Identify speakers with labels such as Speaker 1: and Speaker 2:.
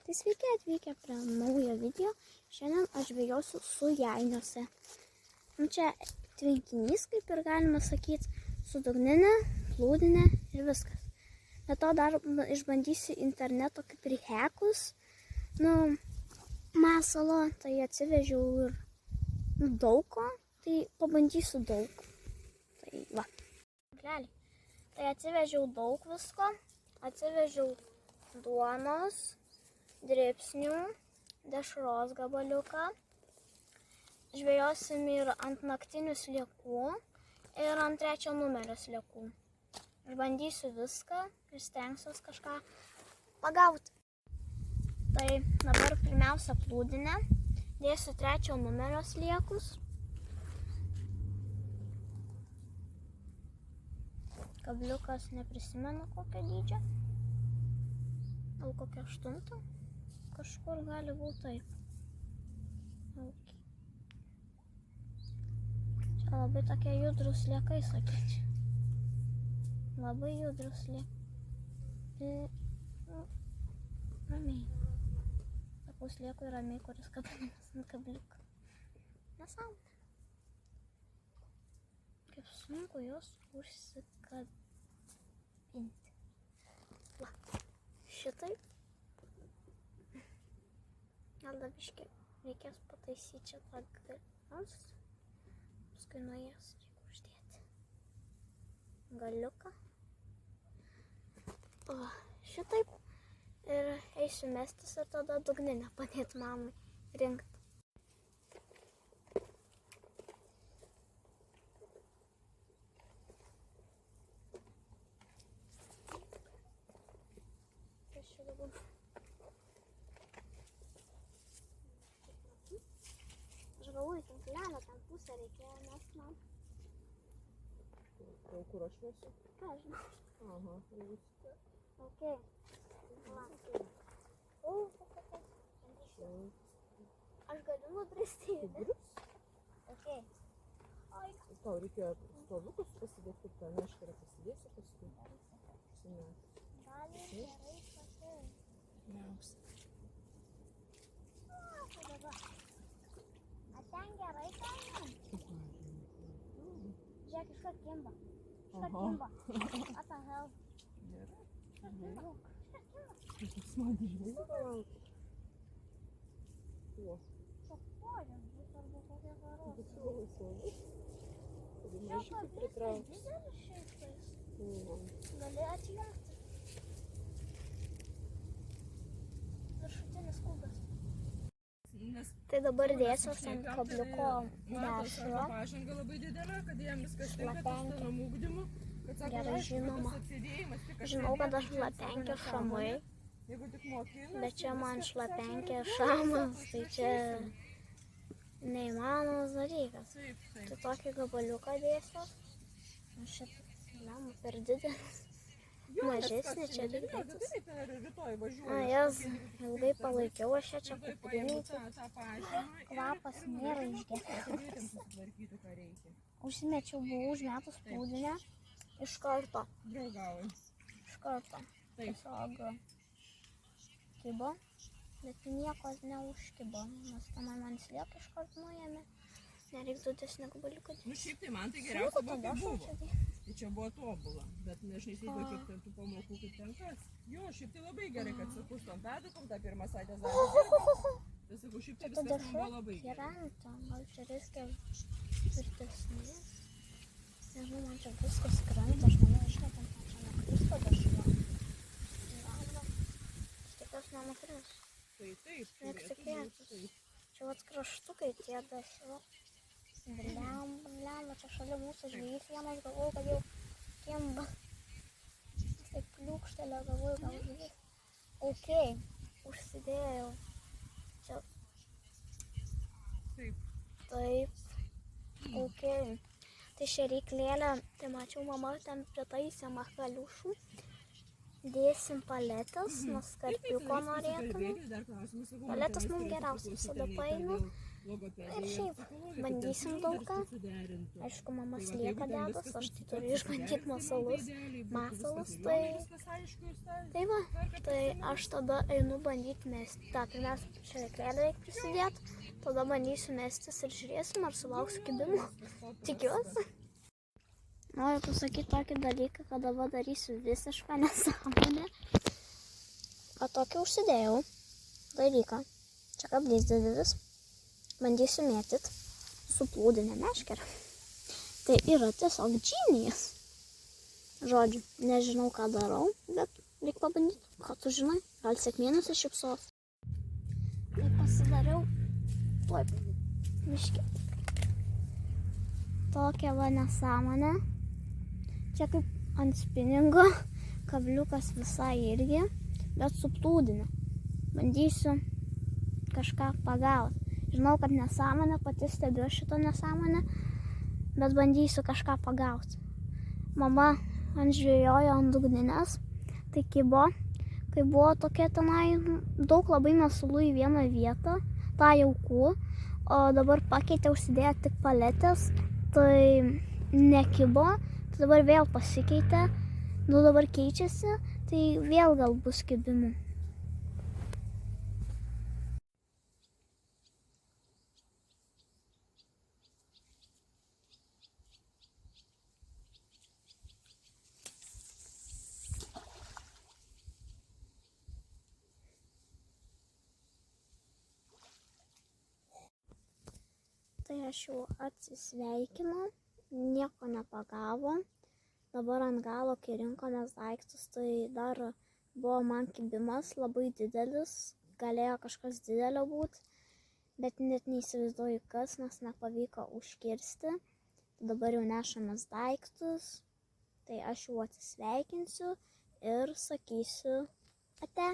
Speaker 1: Tai sveiki atvykę prie naujo video. Šiandien aš žvejosiu Sujainiuose. Čia tvenkinys, kaip ir galima sakyti, su dugninė, plūdinė ir viskas. Be to dar išbandysiu interneto kaip ir hekus. Masalo, tai atsivežiau ir daug ko, tai pabandysiu daug. Tai va. Tai atsivežiau daug visko. Atsivežiau duonos, dribsnių, dešros gabaliuką. Žvejosim ir ant naktinių sliekų ir ant 3 numerio sliekų. Išbandysiu viską ir stengsiuos kažką pagauti. Tai dabar pirmiausia plūdinę. Dėsiu 3 numerio sliekus. Kabliukas neprisimenu kokio dydžio. Gal kokio 8. Kažkur gali būti taip. Čia labai tokie judrus sliekai, sakyčiau. Labai judrus sliekai. Ramiai. Sakau sliekui ramiai, kuris kabinamas ant kabliuko. Nesąmonė. Kaip sunku jos užsikabinti. Va, šitaip. Gal dar biškį reikės pataisyti čia tą galius. Paskui nuo jas reikia uždėti galiuką. Va, šitaip. Ir eisiu mestis ir tada dugninę padėti mamai rinkti. Aš galvoju, tinklelio ten pusę reikėjo mest man.
Speaker 2: Kur aš mesiu?
Speaker 1: Ką žinau.
Speaker 2: Aha, viską.
Speaker 1: Okei. Aš galiu nubristi. Okei.
Speaker 2: Tau reikėjo stoviukus pasidėti, kaip tą meškerę pasidėsi paskui.
Speaker 1: Gali gerai pasidėti. Tai dabar. A ten gerai paėmėm? Žiūrėk, iškart kimba. What the hell?
Speaker 2: Gerai.
Speaker 1: Iškart kimba.
Speaker 2: Smagi žvejai palauk. Kuo?
Speaker 1: Šakodžiam, bus arba kokie karos.
Speaker 2: Svarbus. Taigi
Speaker 1: Šiaip
Speaker 2: mažikį pritrauks.
Speaker 1: didelis šiaip tais. Gali atjungti. Viršutinis kūgas. Tai dabar dėsiuos ant kabliuko dešrą.
Speaker 2: Pažanga labai didelė, kad jam viskas tinka testinam ugdymu.
Speaker 1: Gerai žinoma. Žinau, kad aš šlapenkė šamai. Bet čia man šlapenkė šamas, tai čia neįmanomas dalykas. Tai tokį gabaliuką dėsiuos. Aš čia per didelis. Mažesnė čia didesnis. Jas ilgai palaikiau, aš čia kuprinį. Kvapas nėra išgertas. Užsimečiau, buvau užmetus plūdinę. Iš karto. Iš karto. Tiesiog kibo. Bet nieko neužkibo. Nes tenai man sliek iš karto nuėmė. Nereiktų desnio gabaliuką.
Speaker 2: Šiaip tai man tai geriausia buvo, kaip buvo. Tai čia buvo tobula, bet nežinai, įsivaizduoju, kiek ten tų pamokų, kaip ten kas. Jo, šiaip tai labai gerai, kad sakau, su tom pedukom tą pirmą savaitę zarį. Tai sakau, šiaip tai viskas man buvo labai gerai.
Speaker 1: Krenta, gal čia reikia tvirtesnės. Nežinau, man čia viskas krenta, aš manau, išmetam, man čia nekristo dešra. Tikiuosi nenukris.
Speaker 2: Tai taip,
Speaker 1: turėtų būti. Čia vat kraštukai tie dešra. Bliam, čia šalia mūsų žvejys vienas, galvoju, kad jau kimba. Taip kliūkštelė, galvoju, gal žvejys. Okei, užsidėjau. Čia. Taip. Okei. Tai šėryklėlė, tai mačiau, mama ten pritaisė makaliušų. dėsim paletės, nes karpiuko norėtume. Paletės mums geriausia visada painu. Ir šiaip bandysim daug ką. Aišku, mamas lieka dedas, aš tai turiu išbandyti masalus. Tai va, tai aš tada einu bandyti mesti. Ta, pirmiausia, šereklėlę reikia prisidėti, tada bandysiu mestis ir žiūrėsim, ar sulauksiu kibimų. Tikiuosi. Noriu pasakyti tokį dalyką, kad dabar darysiu visišką nesąmonę. O tokį užsidėjau dalyką. Čia kablys didelis. Bandysiu mėtyt su plūdinė meškere. Tai yra tiesiog džinijas. Žodžiu, nežinau, ką darau, bet reikia pabandyti. Ką tu žinai? Gal sėkmė nusišypsos. Tai pasidariau tuoj miške. Tokia va nesąmonė. Čia kaip ant spiningo, kabliukas visai irgi, bet su plūdinė. Bandysiu kažką pagauti. Žinau, kad nesąmonė, pati stebiu šitą nesąmonę, bet bandysiu kažką pagauti. Mama žvejojo ant dugninės, tai kibo, kai buvo tokia tenai daug labai masalų į vieną vietą, tą jaukų, o dabar pakeitė užsidėję tik paletės, tai nekibo, tai dabar vėl pasikeitė, dabar keičiasi, tai vėl gal bus kibimų. Tai aš jau atsisveikinau, nieko nepagavo. Dabar ant galo, kai rinkomės daiktus, tai dar buvo man kibimas labai didelis. Galėjo kažkas didelio būti, bet net neįsivaizduoju kas, nes nepavyko užkirsti. Dabar jau nešamės daiktus, tai aš jau atsisveikinsiu ir sakysiu ate.